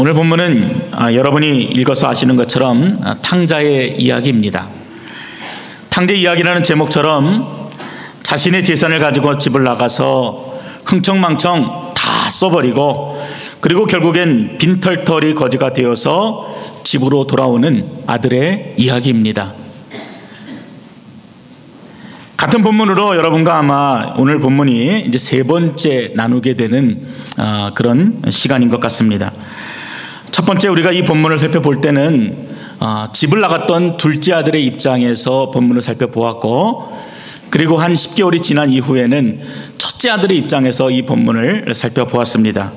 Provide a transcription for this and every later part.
오늘 본문은 여러분이 읽어서 아시는 것처럼 탕자의 이야기입니다. 탕자 이야기라는 제목처럼 자신의 재산을 가지고 집을 나가서 흥청망청 다 써버리고 그리고 결국엔 빈털터리 거지가 되어서 집으로 돌아오는 아들의 이야기입니다. 같은 본문으로 여러분과 아마 오늘 본문이 이제 세 번째 나누게 되는 그런 시간인 것 같습니다. 첫 번째 우리가 이 본문을 살펴볼 때는 집을 나갔던 둘째 아들의 입장에서 본문을 살펴보았고, 그리고 한 10개월이 지난 이후에는 첫째 아들의 입장에서 이 본문을 살펴보았습니다.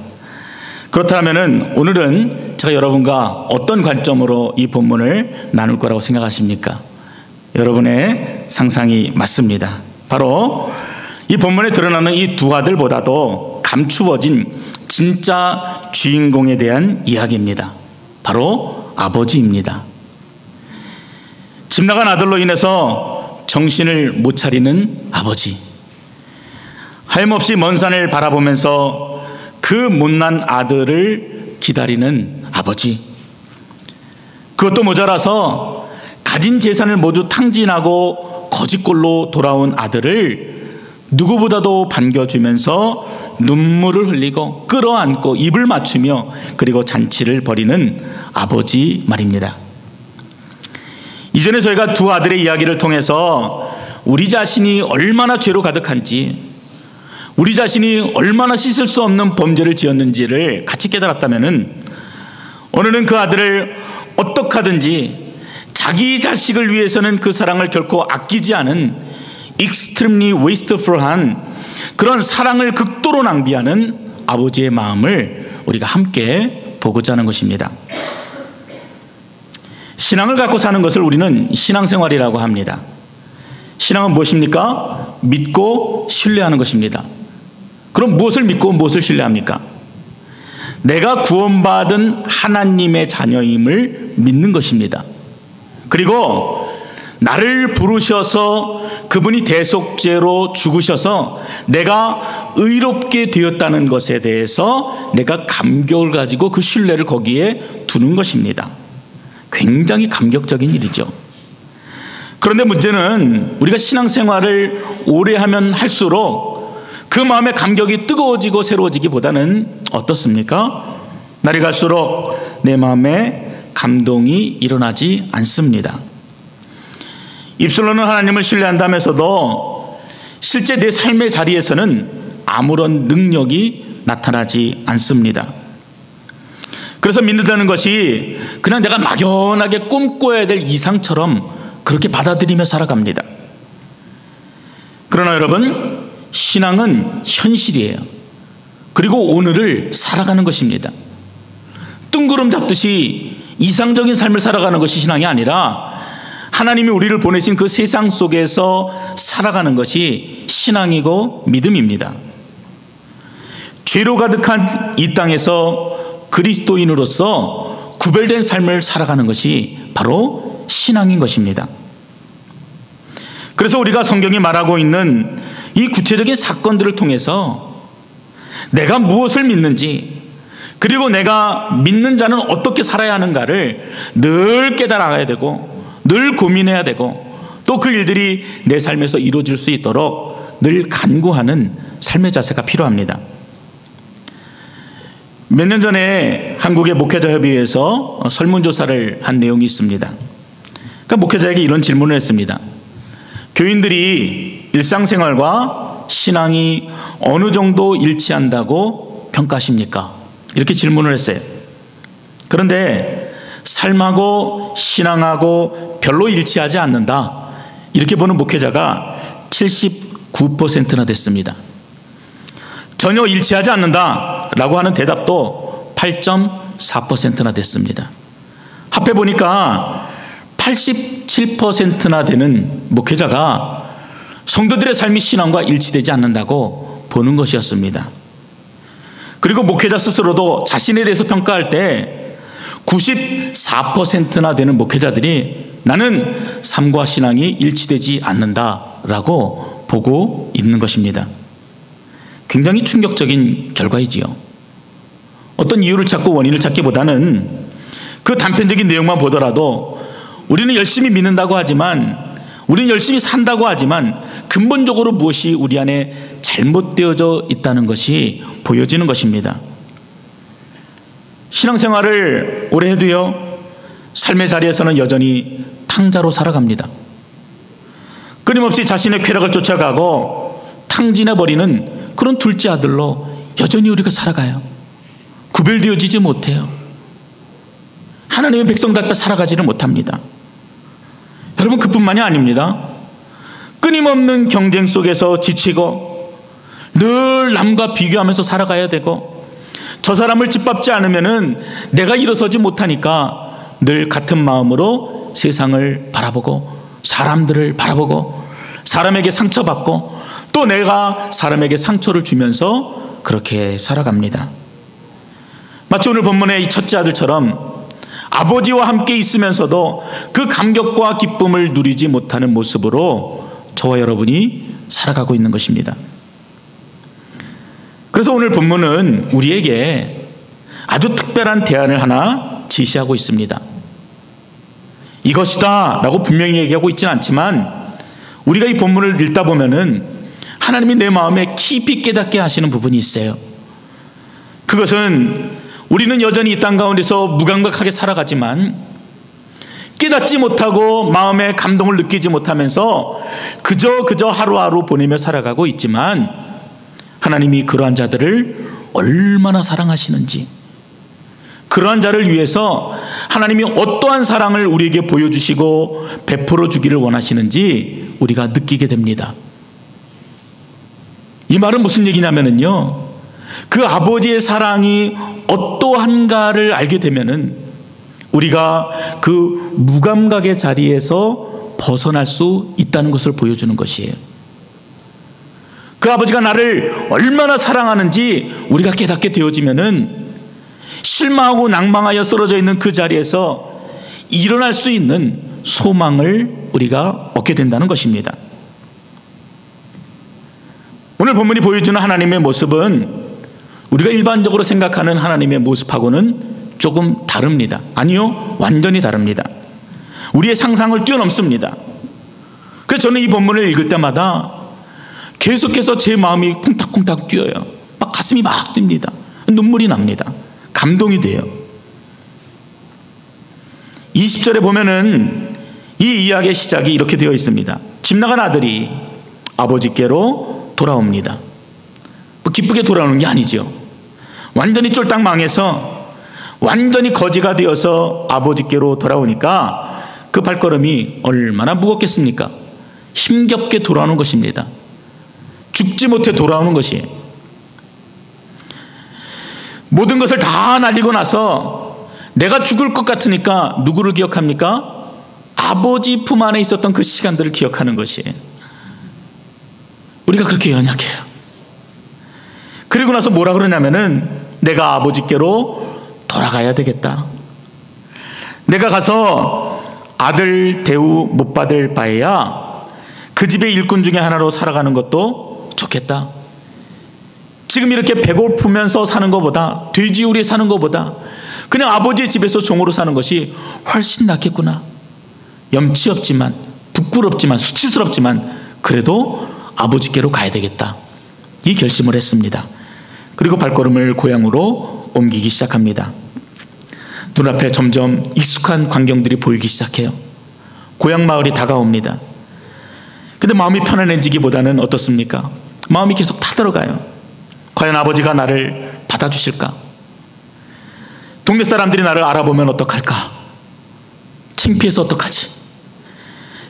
그렇다면 오늘은 제가 여러분과 어떤 관점으로 이 본문을 나눌 거라고 생각하십니까? 여러분의 상상이 맞습니다. 바로 이 본문에 드러나는 이 두 아들보다도 감추어진 진짜 주인공에 대한 이야기입니다. 바로 아버지입니다. 집 나간 아들로 인해서 정신을 못 차리는 아버지, 하염없이 먼 산을 바라보면서 그 못난 아들을 기다리는 아버지, 그것도 모자라서 가진 재산을 모두 탕진하고 거짓골로 돌아온 아들을 누구보다도 반겨주면서 눈물을 흘리고 끌어안고 입을 맞추며 그리고 잔치를 벌이는 아버지 말입니다. 이전에 저희가 두 아들의 이야기를 통해서 우리 자신이 얼마나 죄로 가득한지, 우리 자신이 얼마나 씻을 수 없는 범죄를 지었는지를 같이 깨달았다면, 오늘은 그 아들을 어떻게 하든지 자기 자식을 위해서는 그 사랑을 결코 아끼지 않은 extremely wasteful한 그런 사랑을 극도로 낭비하는 아버지의 마음을 우리가 함께 보고자 하는 것입니다. 신앙을 갖고 사는 것을 우리는 신앙생활이라고 합니다. 신앙은 무엇입니까? 믿고 신뢰하는 것입니다. 그럼 무엇을 믿고 무엇을 신뢰합니까? 내가 구원받은 하나님의 자녀임을 믿는 것입니다. 그리고 나를 부르셔서 그분이 대속죄로 죽으셔서 내가 의롭게 되었다는 것에 대해서 내가 감격을 가지고 그 신뢰를 거기에 두는 것입니다. 굉장히 감격적인 일이죠. 그런데 문제는 우리가 신앙생활을 오래 하면 할수록 그 마음의 감격이 뜨거워지고 새로워지기보다는 어떻습니까? 날이 갈수록 내 마음에 감동이 일어나지 않습니다. 입술로는 하나님을 신뢰한다면서도 실제 내 삶의 자리에서는 아무런 능력이 나타나지 않습니다. 그래서 믿는다는 것이 그냥 내가 막연하게 꿈꿔야 될 이상처럼 그렇게 받아들이며 살아갑니다. 그러나 여러분, 신앙은 현실이에요. 그리고 오늘을 살아가는 것입니다. 뜬구름 잡듯이 이상적인 삶을 살아가는 것이 신앙이 아니라 하나님이 우리를 보내신 그 세상 속에서 살아가는 것이 신앙이고 믿음입니다. 죄로 가득한 이 땅에서 그리스도인으로서 구별된 삶을 살아가는 것이 바로 신앙인 것입니다. 그래서 우리가 성경이 말하고 있는 이 구체적인 사건들을 통해서 내가 무엇을 믿는지, 그리고 내가 믿는 자는 어떻게 살아야 하는가를 늘 깨달아가야 되고 늘 고민해야 되고, 또 그 일들이 내 삶에서 이루어질 수 있도록 늘 간구하는 삶의 자세가 필요합니다. 몇 년 전에 한국의 목회자협의회에서 설문조사를 한 내용이 있습니다. 그러니까 목회자에게 이런 질문을 했습니다. 교인들이 일상생활과 신앙이 어느 정도 일치한다고 평가하십니까? 이렇게 질문을 했어요. 그런데 삶하고 신앙하고 별로 일치하지 않는다, 이렇게 보는 목회자가 79%나 됐습니다. 전혀 일치하지 않는다라고 하는 대답도 8.4%나 됐습니다. 합해 보니까 87%나 되는 목회자가 성도들의 삶이 신앙과 일치되지 않는다고 보는 것이었습니다. 그리고 목회자 스스로도 자신에 대해서 평가할 때 94%나 되는 목회자들이 나는 삶과 신앙이 일치되지 않는다라고 보고 있는 것입니다. 굉장히 충격적인 결과이지요. 어떤 이유를 찾고 원인을 찾기보다는 그 단편적인 내용만 보더라도 우리는 열심히 믿는다고 하지만, 우리는 열심히 산다고 하지만 근본적으로 무엇이 우리 안에 잘못되어져 있다는 것이 보여지는 것입니다. 신앙생활을 오래 해도요, 삶의 자리에서는 여전히 탕자로 살아갑니다. 끊임없이 자신의 쾌락을 쫓아가고 탕진해버리는 그런 둘째 아들로 여전히 우리가 살아가요. 구별되어지지 못해요. 하나님의 백성답게 살아가지를 못합니다. 여러분, 그뿐만이 아닙니다. 끊임없는 경쟁 속에서 지치고 늘 남과 비교하면서 살아가야 되고, 저 사람을 짓밟지 않으면은 내가 일어서지 못하니까 늘 같은 마음으로 세상을 바라보고 사람들을 바라보고 사람에게 상처받고 또 내가 사람에게 상처를 주면서 그렇게 살아갑니다. 마치 오늘 본문의 이 첫째 아들처럼 아버지와 함께 있으면서도 그 감격과 기쁨을 누리지 못하는 모습으로 저와 여러분이 살아가고 있는 것입니다. 그래서 오늘 본문은 우리에게 아주 특별한 대안을 하나 제시하고 있습니다. 이것이다 라고 분명히 얘기하고 있지는 않지만 우리가 이 본문을 읽다 보면은 하나님이 내 마음에 깊이 깨닫게 하시는 부분이 있어요. 그것은 우리는 여전히 이 땅 가운데서 무감각하게 살아가지만 깨닫지 못하고 마음의 감동을 느끼지 못하면서 그저 하루하루 보내며 살아가고 있지만, 하나님이 그러한 자들을 얼마나 사랑하시는지, 그러한 자를 위해서 하나님이 어떠한 사랑을 우리에게 보여주시고 베풀어 주기를 원하시는지 우리가 느끼게 됩니다. 이 말은 무슨 얘기냐면요, 그 아버지의 사랑이 어떠한가를 알게 되면은 우리가 그 무감각의 자리에서 벗어날 수 있다는 것을 보여주는 것이에요. 그 아버지가 나를 얼마나 사랑하는지 우리가 깨닫게 되어지면은 실망하고 낭망하여 쓰러져 있는 그 자리에서 일어날 수 있는 소망을 우리가 얻게 된다는 것입니다. 오늘 본문이 보여주는 하나님의 모습은 우리가 일반적으로 생각하는 하나님의 모습하고는 조금 다릅니다. 아니요, 완전히 다릅니다. 우리의 상상을 뛰어넘습니다. 그래서 저는 이 본문을 읽을 때마다 계속해서 제 마음이 쿵탁쿵탁 뛰어요. 막 가슴이 막 뜁니다. 눈물이 납니다. 감동이 돼요. 20절에 보면은 이 이야기의 시작이 이렇게 되어 있습니다. 집 나간 아들이 아버지께로 돌아옵니다. 뭐 기쁘게 돌아오는 게 아니죠. 완전히 쫄딱 망해서 완전히 거지가 되어서 아버지께로 돌아오니까 그 발걸음이 얼마나 무겁겠습니까? 힘겹게 돌아오는 것입니다. 죽지 못해 돌아오는 것이에요. 모든 것을 다 날리고 나서 내가 죽을 것 같으니까 누구를 기억합니까? 아버지 품 안에 있었던 그 시간들을 기억하는 것이에요. 우리가 그렇게 연약해요. 그리고 나서 뭐라 그러냐면은 내가 아버지께로 돌아가야 되겠다. 내가 가서 아들 대우 못 받을 바에야 그 집의 일꾼 중에 하나로 살아가는 것도 좋겠다. 지금 이렇게 배고프면서 사는 것보다, 돼지우리 사는 것보다 그냥 아버지의 집에서 종으로 사는 것이 훨씬 낫겠구나. 염치 없지만, 부끄럽지만, 수치스럽지만 그래도 아버지께로 가야 되겠다. 이 결심을 했습니다. 그리고 발걸음을 고향으로 옮기기 시작합니다. 눈앞에 점점 익숙한 광경들이 보이기 시작해요. 고향 마을이 다가옵니다. 근데 마음이 편안해지기보다는 어떻습니까? 마음이 계속 타들어가요. 과연 아버지가 나를 받아주실까? 동네 사람들이 나를 알아보면 어떡할까? 창피해서 어떡하지?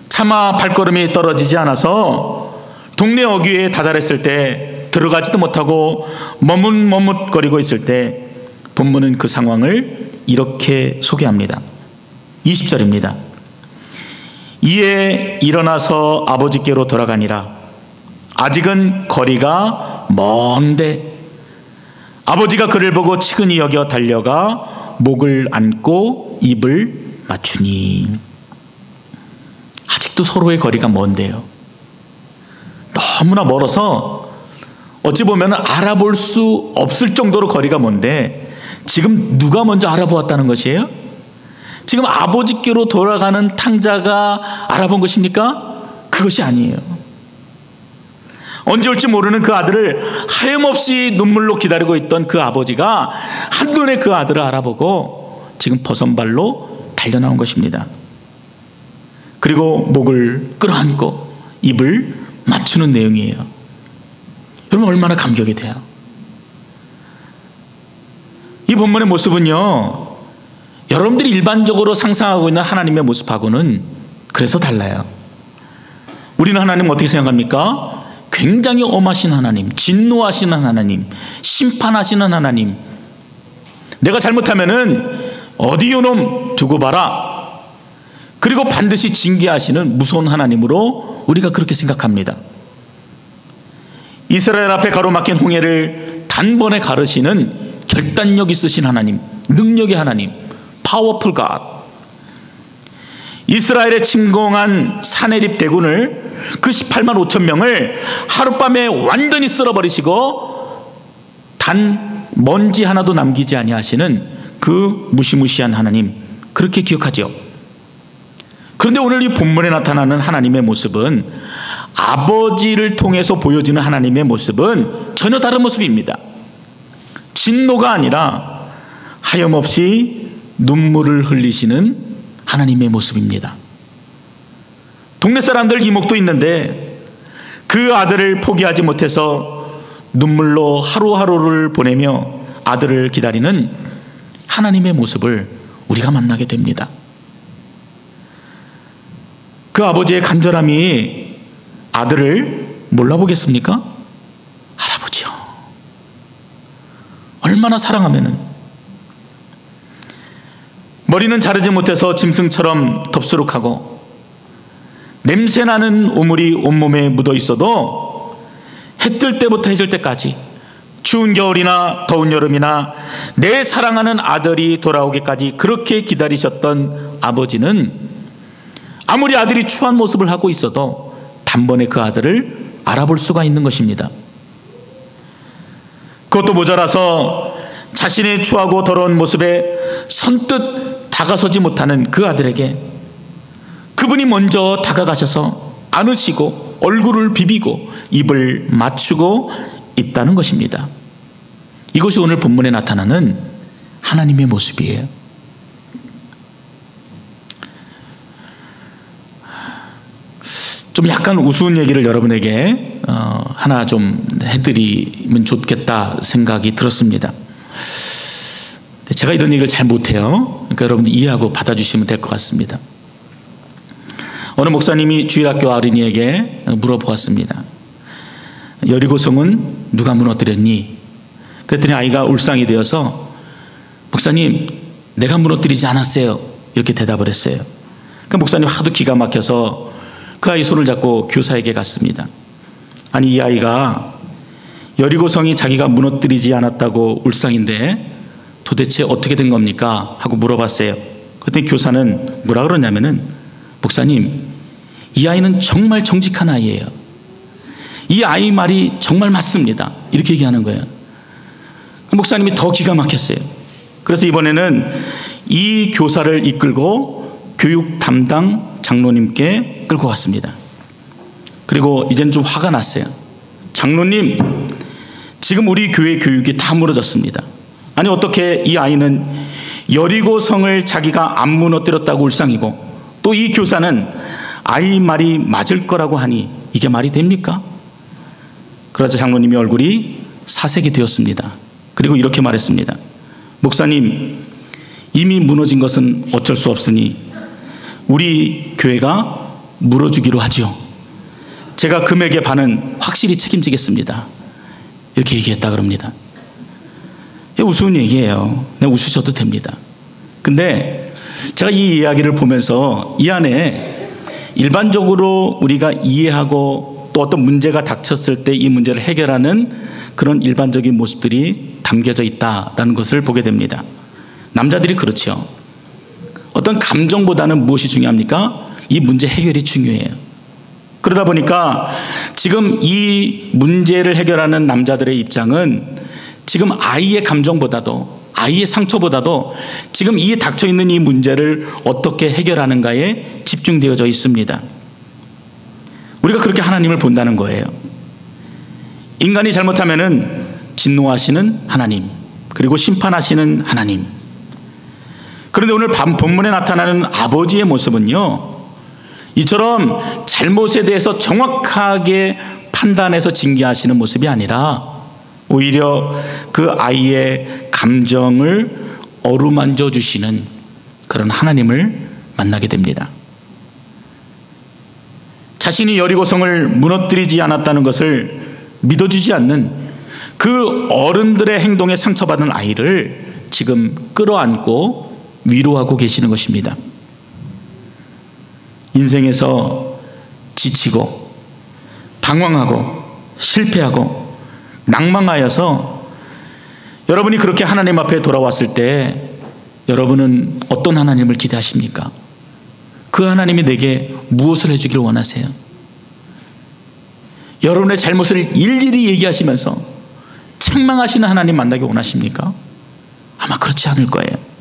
차마 발걸음이 떨어지지 않아서 동네 어귀에 다다랐을 때 들어가지도 못하고 머뭇머뭇거리고 있을 때 본문은 그 상황을 이렇게 소개합니다. 20절입니다. 이에 일어나서 아버지께로 돌아가니라. 아직은 거리가 먼데 아버지가 그를 보고 치근히 여겨 달려가 목을 안고 입을 맞추니. 아직도 서로의 거리가 먼데요. 너무나 멀어서 어찌 보면 알아볼 수 없을 정도로 거리가 먼데 지금 누가 먼저 알아보았다는 것이에요? 지금 아버지께로 돌아가는 탕자가 알아본 것입니까? 그것이 아니에요. 언제 올지 모르는 그 아들을 하염없이 눈물로 기다리고 있던 그 아버지가 한눈에 그 아들을 알아보고 지금 버선발로 달려나온 것입니다. 그리고 목을 끌어안고 입을 맞추는 내용이에요. 여러분, 얼마나 감격이 돼요. 이 본문의 모습은요, 여러분들이 일반적으로 상상하고 있는 하나님의 모습하고는 그래서 달라요. 우리는 하나님 어떻게 생각합니까? 굉장히 엄하신 하나님, 진노하시는 하나님, 심판하시는 하나님, 내가 잘못하면은 어디 요놈 두고 봐라, 그리고 반드시 징계하시는 무서운 하나님으로 우리가 그렇게 생각합니다. 이스라엘 앞에 가로막힌 홍해를 단번에 가르시는 결단력 있으신 하나님, 능력의 하나님, 파워풀 갓. 이스라엘에 침공한 사내립 대군을, 그 18만 5천 명을 하룻밤에 완전히 쓸어버리시고 단 먼지 하나도 남기지 아니하시는 그 무시무시한 하나님, 그렇게 기억하죠. 그런데 오늘 이 본문에 나타나는 하나님의 모습은, 아버지를 통해서 보여지는 하나님의 모습은 전혀 다른 모습입니다. 진노가 아니라 하염없이 눈물을 흘리시는 하나님의 모습입니다. 동네 사람들 이목도 있는데 그 아들을 포기하지 못해서 눈물로 하루하루를 보내며 아들을 기다리는 하나님의 모습을 우리가 만나게 됩니다. 그 아버지의 간절함이 아들을 몰라보겠습니까? 알아보죠. 얼마나 사랑하면은. 머리는 자르지 못해서 짐승처럼 덥수룩하고 냄새나는 오물이 온몸에 묻어 있어도 해 뜰 때부터 해질 때까지, 추운 겨울이나 더운 여름이나 내 사랑하는 아들이 돌아오기까지 그렇게 기다리셨던 아버지는 아무리 아들이 추한 모습을 하고 있어도 단번에 그 아들을 알아볼 수가 있는 것입니다. 그것도 모자라서 자신의 추하고 더러운 모습에 선뜻 다가서지 못하는 그 아들에게 그분이 먼저 다가가셔서 안으시고 얼굴을 비비고 입을 맞추고 있다는 것입니다. 이것이 오늘 본문에 나타나는 하나님의 모습이에요. 좀 약간 우스운 얘기를 여러분에게 하나 좀 해드리면 좋겠다 생각이 들었습니다. 제가 이런 얘기를 잘 못해요. 그러니까 여러분들 이해하고 받아주시면 될 것 같습니다. 어느 목사님이 주일학교 어린이에게 물어보았습니다. 여리고성은 누가 무너뜨렸니? 그랬더니 아이가 울상이 되어서, 목사님, 내가 무너뜨리지 않았어요, 이렇게 대답을 했어요. 그 목사님 하도 기가 막혀서 그 아이 손을 잡고 교사에게 갔습니다. 아니, 이 아이가 여리고성이 자기가 무너뜨리지 않았다고 울상인데 도대체 어떻게 된 겁니까? 하고 물어봤어요. 그랬더니 교사는 뭐라 그러냐면은, 목사님, 이 아이는 정말 정직한 아이예요. 이 아이 말이 정말 맞습니다, 이렇게 얘기하는 거예요. 목사님이 더 기가 막혔어요. 그래서 이번에는 이 교사를 이끌고 교육 담당 장로님께 끌고 갔습니다. 그리고 이제는 좀 화가 났어요. 장로님, 지금 우리 교회 교육이 다 무너졌습니다. 아니, 어떻게 이 아이는 여리고성을 자기가 안 무너뜨렸다고 울상이고, 또 이 교사는 아이 말이 맞을 거라고 하니 이게 말이 됩니까? 그러자 장로님의 얼굴이 사색이 되었습니다. 그리고 이렇게 말했습니다. 목사님, 이미 무너진 것은 어쩔 수 없으니 우리 교회가 물어주기로 하죠. 제가 금액의 반은 확실히 책임지겠습니다, 이렇게 얘기했다 그럽니다. 우스운 얘기예요. 그냥 웃으셔도 됩니다. 근데 제가 이 이야기를 보면서 이 안에 일반적으로 우리가 이해하고 또 어떤 문제가 닥쳤을 때 이 문제를 해결하는 그런 일반적인 모습들이 담겨져 있다라는 것을 보게 됩니다. 남자들이 그렇죠. 어떤 감정보다는 무엇이 중요합니까? 이 문제 해결이 중요해요. 그러다 보니까 지금 이 문제를 해결하는 남자들의 입장은 지금 아이의 감정보다도 아이의 상처보다도 지금 이 닥쳐있는 이 문제를 어떻게 해결하는가에 집중되어져 있습니다. 우리가 그렇게 하나님을 본다는 거예요. 인간이 잘못하면은 진노하시는 하나님, 그리고 심판하시는 하나님. 그런데 오늘 본문에 나타나는 아버지의 모습은요, 이처럼 잘못에 대해서 정확하게 판단해서 징계하시는 모습이 아니라 오히려 그 아이의 감정을 어루만져 주시는 그런 하나님을 만나게 됩니다. 자신이 여리고성을 무너뜨리지 않았다는 것을 믿어주지 않는 그 어른들의 행동에 상처받은 아이를 지금 끌어안고 위로하고 계시는 것입니다. 인생에서 지치고 방황하고 실패하고 낭망하여서 여러분이 그렇게 하나님 앞에 돌아왔을 때 여러분은 어떤 하나님을 기대하십니까? 그 하나님이 내게 무엇을 해주기를 원하세요? 여러분의 잘못을 일일이 얘기하시면서 책망하시는 하나님 만나기 원하십니까? 아마 그렇지 않을 거예요.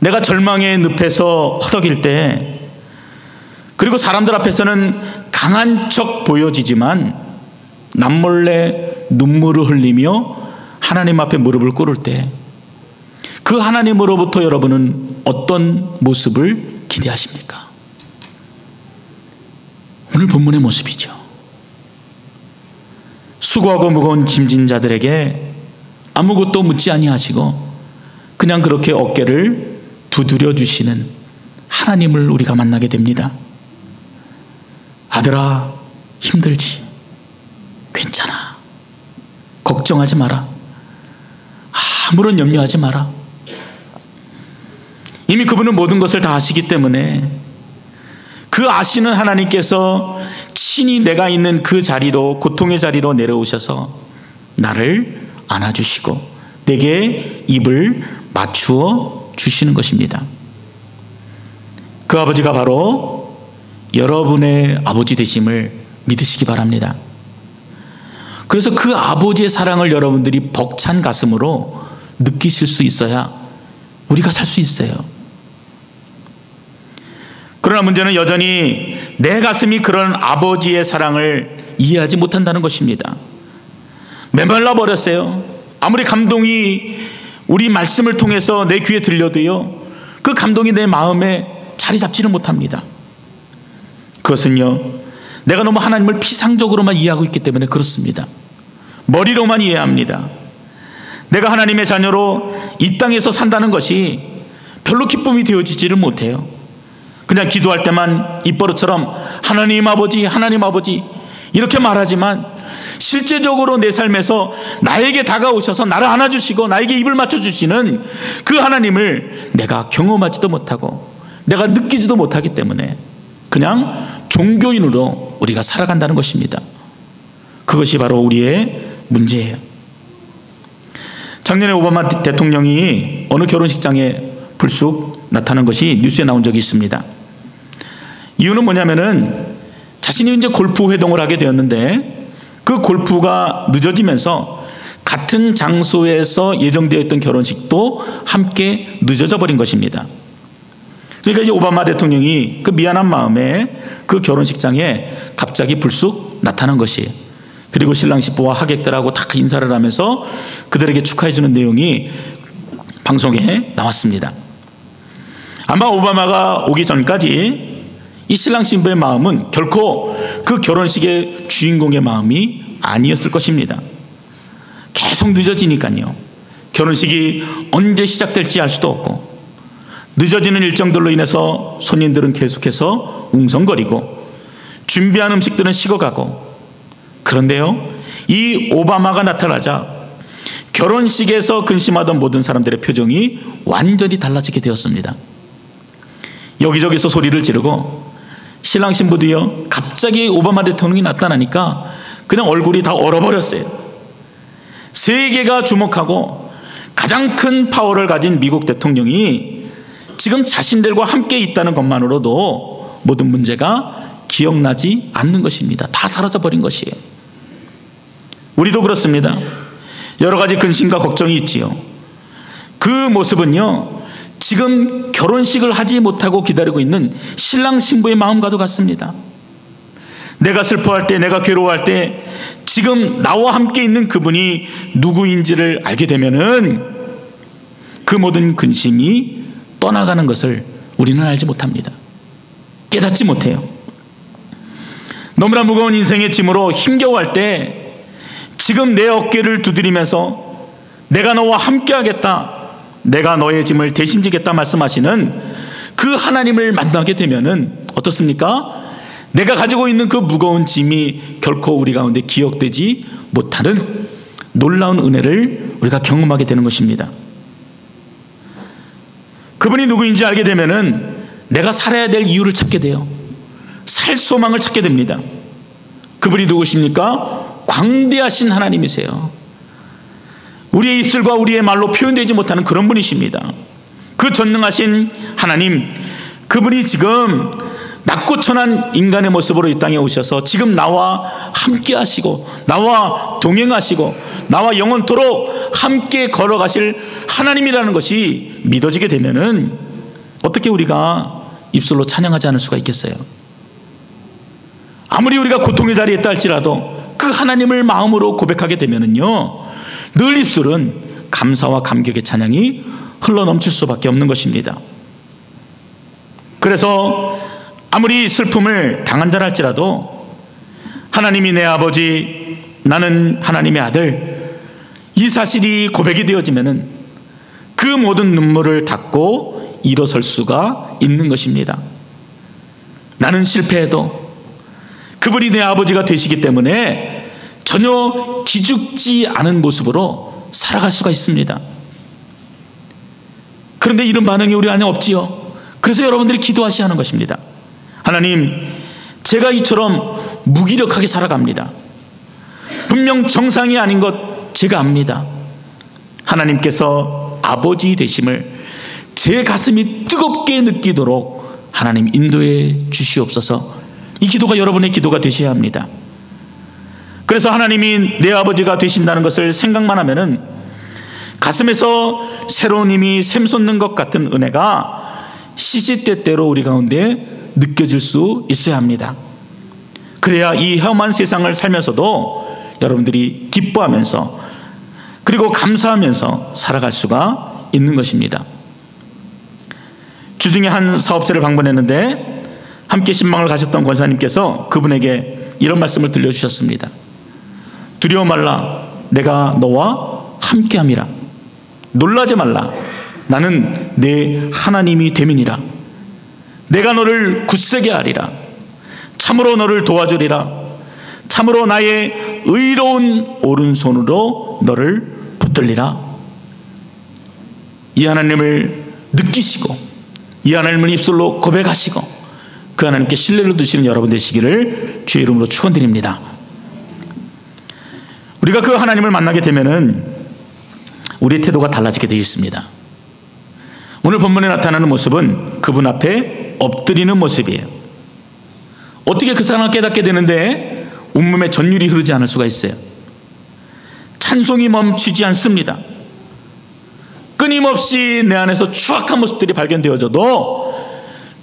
내가 절망의 늪에서 허덕일 때, 그리고 사람들 앞에서는 강한 척 보여지지만 남몰래 눈물을 흘리며 하나님 앞에 무릎을 꿇을 때, 그 하나님으로부터 여러분은 어떤 모습을 기대하십니까? 오늘 본문의 모습이죠. 수고하고 무거운 짐진 자들에게 아무것도 묻지 아니하시고 그냥 그렇게 어깨를 두드려 주시는 하나님을 우리가 만나게 됩니다. 아들아, 힘들지? 괜찮아. 걱정하지 마라. 아무런 염려하지 마라. 이미 그분은 모든 것을 다 아시기 때문에 그 아시는 하나님께서 친히 내가 있는 그 자리로, 고통의 자리로 내려오셔서 나를 안아주시고 내게 입을 맞추어 주시는 것입니다. 그 아버지가 바로 여러분의 아버지 되심을 믿으시기 바랍니다. 그래서 그 아버지의 사랑을 여러분들이 벅찬 가슴으로 느끼실 수 있어야 우리가 살 수 있어요. 그러나 문제는 여전히 내 가슴이 그런 아버지의 사랑을 이해하지 못한다는 것입니다. 메말라 버렸어요. 아무리 감동이 우리 말씀을 통해서 내 귀에 들려도요, 그 감동이 내 마음에 자리 잡지를 못합니다. 그것은요, 내가 너무 하나님을 피상적으로만 이해하고 있기 때문에 그렇습니다. 머리로만 이해합니다. 내가 하나님의 자녀로 이 땅에서 산다는 것이 별로 기쁨이 되어지지를 못해요. 그냥 기도할 때만 입버릇처럼 하나님 아버지, 하나님 아버지 이렇게 말하지만 실제적으로 내 삶에서 나에게 다가오셔서 나를 안아주시고 나에게 입을 맞춰주시는 그 하나님을 내가 경험하지도 못하고 내가 느끼지도 못하기 때문에 그냥 종교인으로 우리가 살아간다는 것입니다. 그것이 바로 우리의 문제예요. 작년에 오바마 대통령이 어느 결혼식장에 불쑥 나타난 것이 뉴스에 나온 적이 있습니다. 이유는 뭐냐면은 자신이 이제 골프 회동을 하게 되었는데 그 골프가 늦어지면서 같은 장소에서 예정되어 있던 결혼식도 함께 늦어져 버린 것입니다. 그러니까 이제 오바마 대통령이 그 미안한 마음에 그 결혼식장에 갑자기 불쑥 나타난 것이에요. 그리고 신랑 신부와 하객들하고 다 인사를 하면서 그들에게 축하해 주는 내용이 방송에 나왔습니다. 아마 오바마가 오기 전까지 이 신랑 신부의 마음은 결코 그 결혼식의 주인공의 마음이 아니었을 것입니다. 계속 늦어지니까요, 결혼식이 언제 시작될지 알 수도 없고 늦어지는 일정들로 인해서 손님들은 계속해서 웅성거리고 준비한 음식들은 식어가고, 그런데요, 이 오바마가 나타나자 결혼식에서 근심하던 모든 사람들의 표정이 완전히 달라지게 되었습니다. 여기저기서 소리를 지르고 신랑 신부도요, 갑자기 오바마 대통령이 나타나니까 그냥 얼굴이 다 얼어버렸어요. 세계가 주목하고 가장 큰 파워를 가진 미국 대통령이 지금 자신들과 함께 있다는 것만으로도 모든 문제가 기억나지 않는 것입니다. 다 사라져버린 것이에요. 우리도 그렇습니다. 여러 가지 근심과 걱정이 있지요. 그 모습은요, 지금 결혼식을 하지 못하고 기다리고 있는 신랑 신부의 마음과도 같습니다. 내가 슬퍼할 때, 내가 괴로워할 때 지금 나와 함께 있는 그분이 누구인지를 알게 되면은 그 모든 근심이 떠나가는 것을 우리는 알지 못합니다. 깨닫지 못해요. 너무나 무거운 인생의 짐으로 힘겨워할 때 지금 내 어깨를 두드리면서 내가 너와 함께 하겠다, 내가 너의 짐을 대신 지겠다 말씀하시는 그 하나님을 만나게 되면은 어떻습니까? 내가 가지고 있는 그 무거운 짐이 결코 우리 가운데 기억되지 못하는 놀라운 은혜를 우리가 경험하게 되는 것입니다. 그분이 누구인지 알게 되면은 내가 살아야 될 이유를 찾게 돼요. 살 소망을 찾게 됩니다. 그분이 누구십니까? 광대하신 하나님이세요. 우리의 입술과 우리의 말로 표현되지 못하는 그런 분이십니다. 그 전능하신 하나님, 그분이 지금 낮고 천한 인간의 모습으로 이 땅에 오셔서 지금 나와 함께 하시고 나와 동행하시고 나와 영원토록 함께 걸어가실 하나님이라는 것이 믿어지게 되면은 어떻게 우리가 입술로 찬양하지 않을 수가 있겠어요? 아무리 우리가 고통의 자리에 있다 할지라도 그 하나님을 마음으로 고백하게 되면은요, 늘 입술은 감사와 감격의 찬양이 흘러넘칠 수밖에 없는 것입니다. 그래서 아무리 슬픔을 당한다 할지라도 하나님이 내 아버지, 나는 하나님의 아들, 이 사실이 고백이 되어지면은 그 모든 눈물을 닦고 일어설 수가 있는 것입니다. 나는 실패해도 그분이 내 아버지가 되시기 때문에 전혀 기죽지 않은 모습으로 살아갈 수가 있습니다. 그런데 이런 반응이 우리 안에 없지요. 그래서 여러분들이 기도하셔야 하는 것입니다. 하나님, 제가 이처럼 무기력하게 살아갑니다. 분명 정상이 아닌 것 제가 압니다. 하나님께서 아버지 되심을 제 가슴이 뜨겁게 느끼도록 하나님 인도해 주시옵소서. 이 기도가 여러분의 기도가 되셔야 합니다. 그래서 하나님이 내 아버지가 되신다는 것을 생각만 하면은 가슴에서 새로운 힘이 샘솟는 것 같은 은혜가 시시때때로 우리 가운데 느껴질 수 있어야 합니다. 그래야 이 험한 세상을 살면서도 여러분들이 기뻐하면서 그리고 감사하면서 살아갈 수가 있는 것입니다. 주중에 한 사업체를 방문했는데 함께 신방을 가셨던 권사님께서 그분에게 이런 말씀을 들려주셨습니다. 두려워 말라, 내가 너와 함께함이라. 놀라지 말라, 나는 내 하나님이 됨이니라. 내가 너를 굳세게 하리라. 참으로 너를 도와주리라. 참으로 나의 의로운 오른손으로 너를 붙들리라. 이 하나님을 느끼시고 이 하나님을 입술로 고백하시고 그 하나님께 신뢰를 두시는 여러분 되시기를 주의 이름으로 축원드립니다. 우리가 그 하나님을 만나게 되면은 우리의 태도가 달라지게 되어 있습니다. 오늘 본문에 나타나는 모습은 그분 앞에 엎드리는 모습이에요. 어떻게 그 사람을 깨닫게 되는데 온몸에 전율이 흐르지 않을 수가 있어요? 찬송이 멈추지 않습니다. 끊임없이 내 안에서 추악한 모습들이 발견되어져도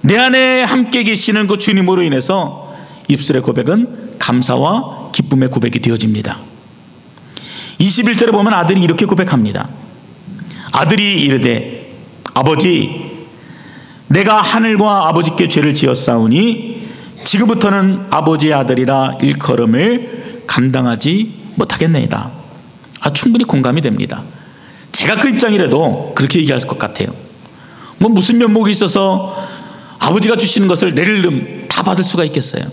내 안에 함께 계시는 그 주님으로 인해서 입술의 고백은 감사와 기쁨의 고백이 되어집니다. 21절에 보면 아들이 이렇게 고백합니다. 아들이 이르되 아버지, 내가 하늘과 아버지께 죄를 지었사오니 지금부터는 아버지의 아들이라 일컬음을 감당하지 못하겠나이다. 충분히 공감이 됩니다. 제가 그 입장이라도 그렇게 얘기할 것 같아요. 뭐 무슨 면목이 있어서 아버지가 주시는 것을 내릴름 다 받을 수가 있겠어요?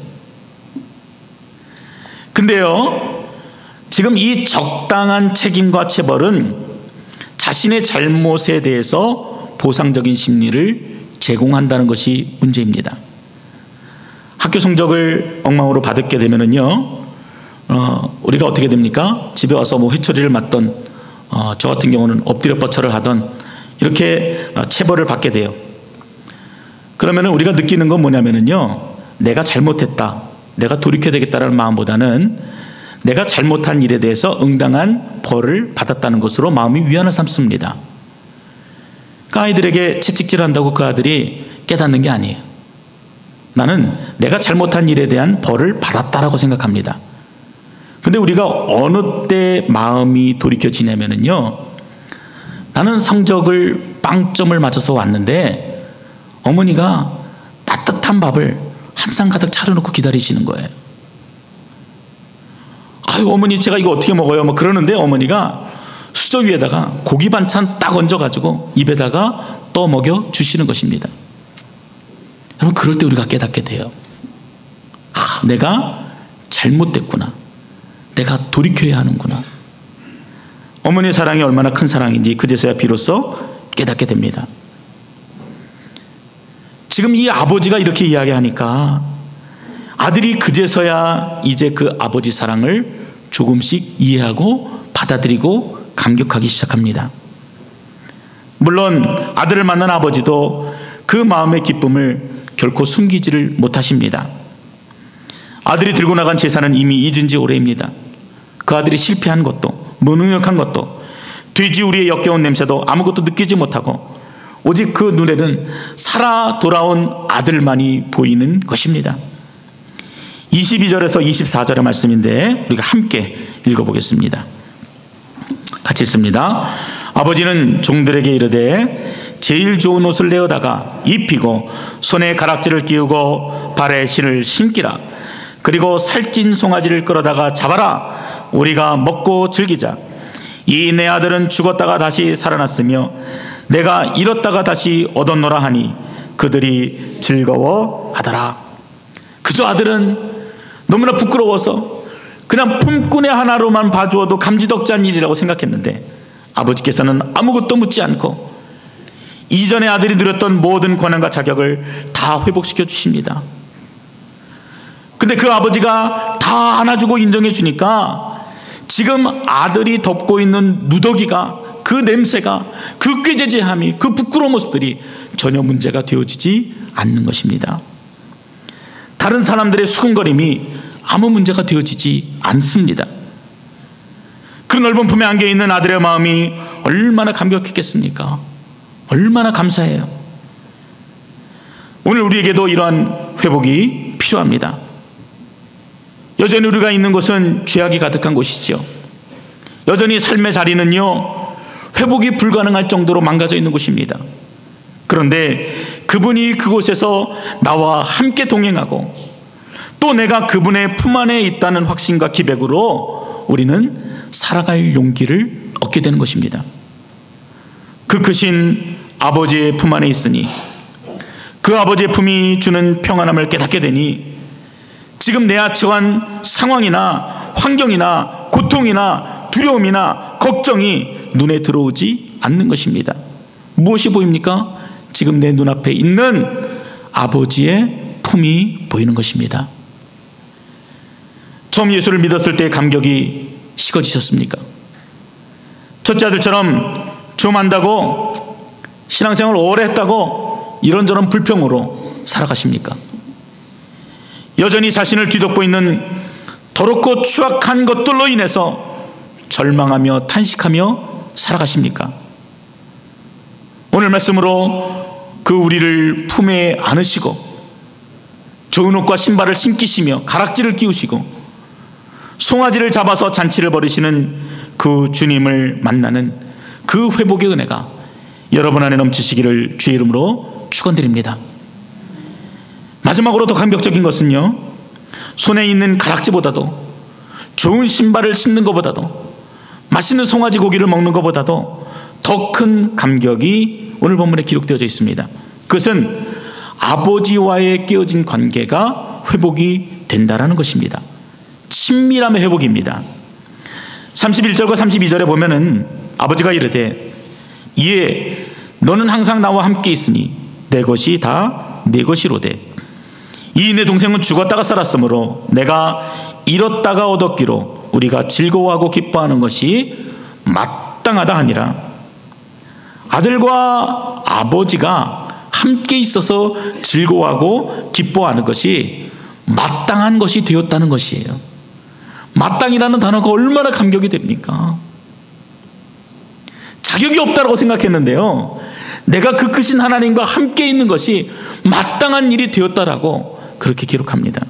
근데요, 지금 이 적당한 책임과 체벌은 자신의 잘못에 대해서 보상적인 심리를 제공한다는 것이 문제입니다. 학교 성적을 엉망으로 받게 되면은요, 우리가 어떻게 됩니까? 집에 와서 뭐 회초리를 맞던, 저 같은 경우는 엎드려 뻗쳐를 하던 이렇게 체벌을 받게 돼요. 그러면은 우리가 느끼는 건 뭐냐면은요, 내가 잘못했다, 내가 돌이켜야 되겠다라는 마음보다는 내가 잘못한 일에 대해서 응당한 벌을 받았다는 것으로 마음이 위안을 삼습니다. 그 아이들에게 채찍질한다고 그 아들이 깨닫는 게 아니에요. 나는 내가 잘못한 일에 대한 벌을 받았다라고 생각합니다. 근데 우리가 어느 때 마음이 돌이켜지냐면요, 나는 성적을 빵점을 맞아서 왔는데 어머니가 따뜻한 밥을 한 상 가득 차려놓고 기다리시는 거예요. 아유, 어머니 제가 이거 어떻게 먹어요? 뭐 그러는데 어머니가 수저 위에다가 고기 반찬 딱 얹어가지고 입에다가 떠 먹여 주시는 것입니다. 여러분, 그럴 때 우리가 깨닫게 돼요. 내가 잘못됐구나. 내가 돌이켜야 하는구나. 어머니의 사랑이 얼마나 큰 사랑인지 그제서야 비로소 깨닫게 됩니다. 지금 이 아버지가 이렇게 이야기하니까 아들이 그제서야 이제 그 아버지 사랑을 조금씩 이해하고 받아들이고 감격하기 시작합니다. 물론 아들을 만난 아버지도 그 마음의 기쁨을 결코 숨기지를 못하십니다. 아들이 들고 나간 제사는 이미 잊은 지 오래입니다. 그 아들이 실패한 것도 무능력한 것도 돼지우리의 역겨운 냄새도 아무것도 느끼지 못하고 오직 그 눈에는 살아 돌아온 아들만이 보이는 것입니다. 22절에서 24절의 말씀인데 우리가 함께 읽어보겠습니다. 같이 읽습니다. 아버지는 종들에게 이르되 제일 좋은 옷을 내어다가 입히고 손에 가락지를 끼우고 발에 신을 신기라. 그리고 살찐 송아지를 끌어다가 잡아라. 우리가 먹고 즐기자. 이 내 아들은 죽었다가 다시 살아났으며 내가 잃었다가 다시 얻었노라 하니 그들이 즐거워하더라. 그저 아들은 너무나 부끄러워서 그냥 품꾼의 하나로만 봐주어도 감지덕지한 일이라고 생각했는데 아버지께서는 아무것도 묻지 않고 이전에 아들이 누렸던 모든 권한과 자격을 다 회복시켜 주십니다. 근데 그 아버지가 다 안아주고 인정해 주니까 지금 아들이 덮고 있는 누더기가, 그 냄새가, 그 꾀죄죄함이, 그 부끄러운 모습들이 전혀 문제가 되어지지 않는 것입니다. 다른 사람들의 수군거림이 아무 문제가 되어지지 않습니다. 그 넓은 품에 안겨 있는 아들의 마음이 얼마나 감격했겠습니까? 얼마나 감사해요. 오늘 우리에게도 이러한 회복이 필요합니다. 여전히 우리가 있는 곳은 죄악이 가득한 곳이죠. 여전히 삶의 자리는요, 회복이 불가능할 정도로 망가져 있는 곳입니다. 그런데 그분이 그곳에서 나와 함께 동행하고 또 내가 그분의 품 안에 있다는 확신과 기백으로 우리는 살아갈 용기를 얻게 되는 것입니다. 그 크신 아버지의 품 안에 있으니 그 아버지의 품이 주는 평안함을 깨닫게 되니 지금 내가 처한 상황이나 환경이나 고통이나 두려움이나 걱정이 눈에 들어오지 않는 것입니다. 무엇이 보입니까? 지금 내 눈앞에 있는 아버지의 품이 보이는 것입니다. 처음 예수를 믿었을 때 감격이 식어지셨습니까? 첫째 아들처럼 좀 안다고 신앙생활을 오래 했다고 이런저런 불평으로 살아가십니까? 여전히 자신을 뒤덮고 있는 더럽고 추악한 것들로 인해서 절망하며 탄식하며 살아가십니까? 오늘 말씀으로 그 우리를 품에 안으시고 좋은 옷과 신발을 신기시며 가락지를 끼우시고 송아지를 잡아서 잔치를 벌이시는 그 주님을 만나는 그 회복의 은혜가 여러분 안에 넘치시기를 주의 이름으로 축원드립니다. 마지막으로 더 감격적인 것은요, 손에 있는 가락지보다도 좋은 신발을 신는 것보다도 맛있는 송아지 고기를 먹는 것보다도 더 큰 감격이 오늘 본문에 기록되어져 있습니다. 그것은 아버지와의 깨어진 관계가 회복이 된다라는 것입니다. 친밀함의 회복입니다. 31절과 32절에 보면은 아버지가 이르되 이에 너는 항상 나와 함께 있으니 내 것이 다 내 것이로되 이 내 동생은 죽었다가 살았으므로 내가 잃었다가 얻었기로 우리가 즐거워하고 기뻐하는 것이 마땅하다 하니라. 아들과 아버지가 함께 있어서 즐거워하고 기뻐하는 것이 마땅한 것이 되었다는 것이에요. 마땅이라는 단어가 얼마나 감격이 됩니까? 자격이 없다고 생각했는데요, 내가 그 크신 하나님과 함께 있는 것이 마땅한 일이 되었다라고 그렇게 기록합니다.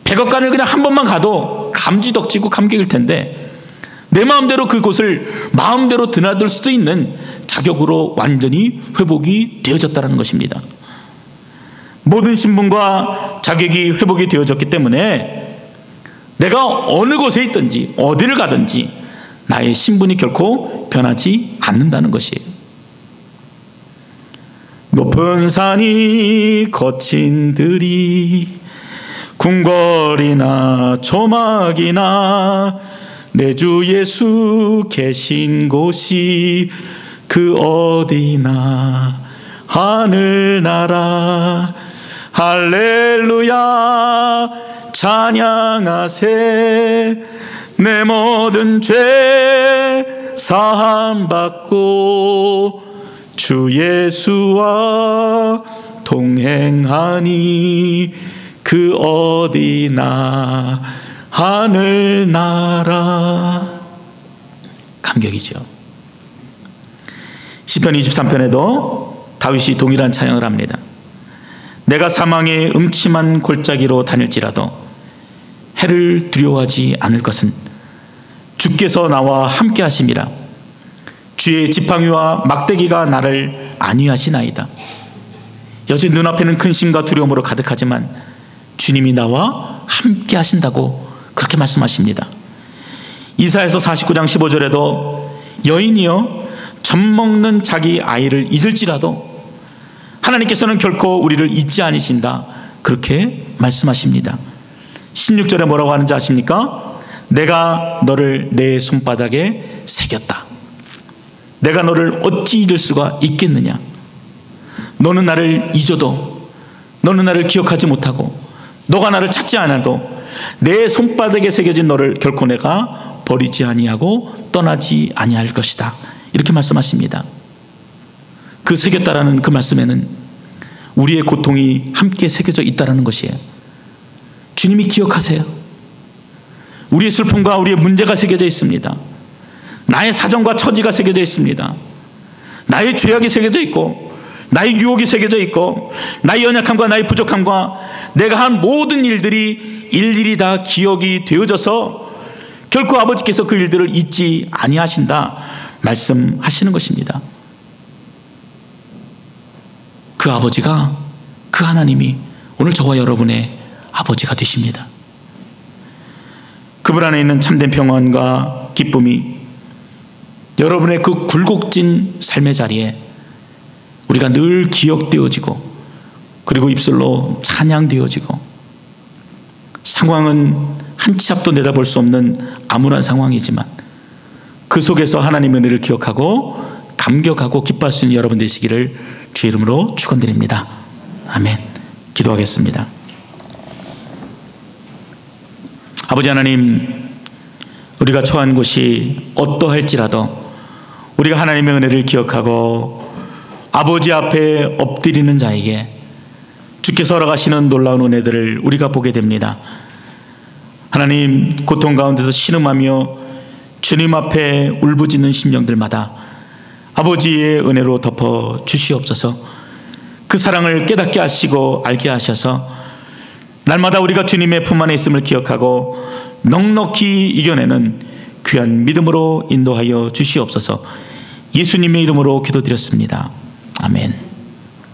백악관을 그냥 한 번만 가도 감지덕지고 감격일 텐데 내 마음대로 그곳을 마음대로 드나들 수 있는 자격으로 완전히 회복이 되어졌다는 것입니다. 모든 신분과 자격이 회복이 되어졌기 때문에 내가 어느 곳에 있든지 어디를 가든지 나의 신분이 결코 변하지 않는다는 것이에요. 높은 산이 거친 들이 궁궐이나 조막이나 내 주 예수 계신 곳이 그 어디나 하늘나라 할렐루야 찬양하세 내 모든 죄 사함받고 주 예수와 동행하니 그 어디나 하늘나라. 감격이죠. 시편 23편에도 다윗이 동일한 찬양을 합니다. 내가 사망의 음침한 골짜기로 다닐지라도 해를 두려워하지 않을 것은 주께서 나와 함께 하심이라. 주의 지팡이와 막대기가 나를 안위하시나이다. 여전히 눈앞에는 근심과 두려움으로 가득하지만 주님이 나와 함께 하신다고 그렇게 말씀하십니다. 이사야서 49장 15절에도 여인이여 젖먹는 자기 아이를 잊을지라도 하나님께서는 결코 우리를 잊지 않으신다 그렇게 말씀하십니다. 16절에 뭐라고 하는지 아십니까? 내가 너를 내 손바닥에 새겼다. 내가 너를 어찌 잊을 수가 있겠느냐. 너는 나를 잊어도, 너는 나를 기억하지 못하고, 너가 나를 찾지 않아도 내 손바닥에 새겨진 너를 결코 내가 버리지 아니하고 떠나지 아니할 것이다. 이렇게 말씀하십니다. 그 새겼다라는 그 말씀에는 우리의 고통이 함께 새겨져 있다는 것이에요. 주님이 기억하세요. 우리의 슬픔과 우리의 문제가 새겨져 있습니다. 나의 사정과 처지가 새겨져 있습니다. 나의 죄악이 새겨져 있고, 나의 유혹이 새겨져 있고, 나의 연약함과 나의 부족함과 내가 한 모든 일들이 일일이 다 기억이 되어져서 결코 아버지께서 그 일들을 잊지 아니하신다 말씀하시는 것입니다. 그 아버지가, 그 하나님이 오늘 저와 여러분의 아버지가 되십니다. 그분 안에 있는 참된 평안과 기쁨이 여러분의 그 굴곡진 삶의 자리에 우리가 늘 기억되어지고, 그리고 입술로 찬양되어지고, 상황은 한 치 앞도 내다볼 수 없는 암울한 상황이지만 그 속에서 하나님의 은혜를 기억하고 감격하고 기뻐할 수 있는 여러분 되시기를 주의 이름으로 축원드립니다. 아멘. 기도하겠습니다. 아버지 하나님, 우리가 처한 곳이 어떠할지라도 우리가 하나님의 은혜를 기억하고 아버지 앞에 엎드리는 자에게 주께서 허락하시는 놀라운 은혜들을 우리가 보게 됩니다. 하나님, 고통 가운데서 신음하며 주님 앞에 울부짖는 심령들마다 아버지의 은혜로 덮어 주시옵소서. 그 사랑을 깨닫게 하시고 알게 하셔서 날마다 우리가 주님의 품 안에 있음을 기억하고 넉넉히 이겨내는 귀한 믿음으로 인도하여 주시옵소서. 예수님의 이름으로 기도드렸습니다. 아멘.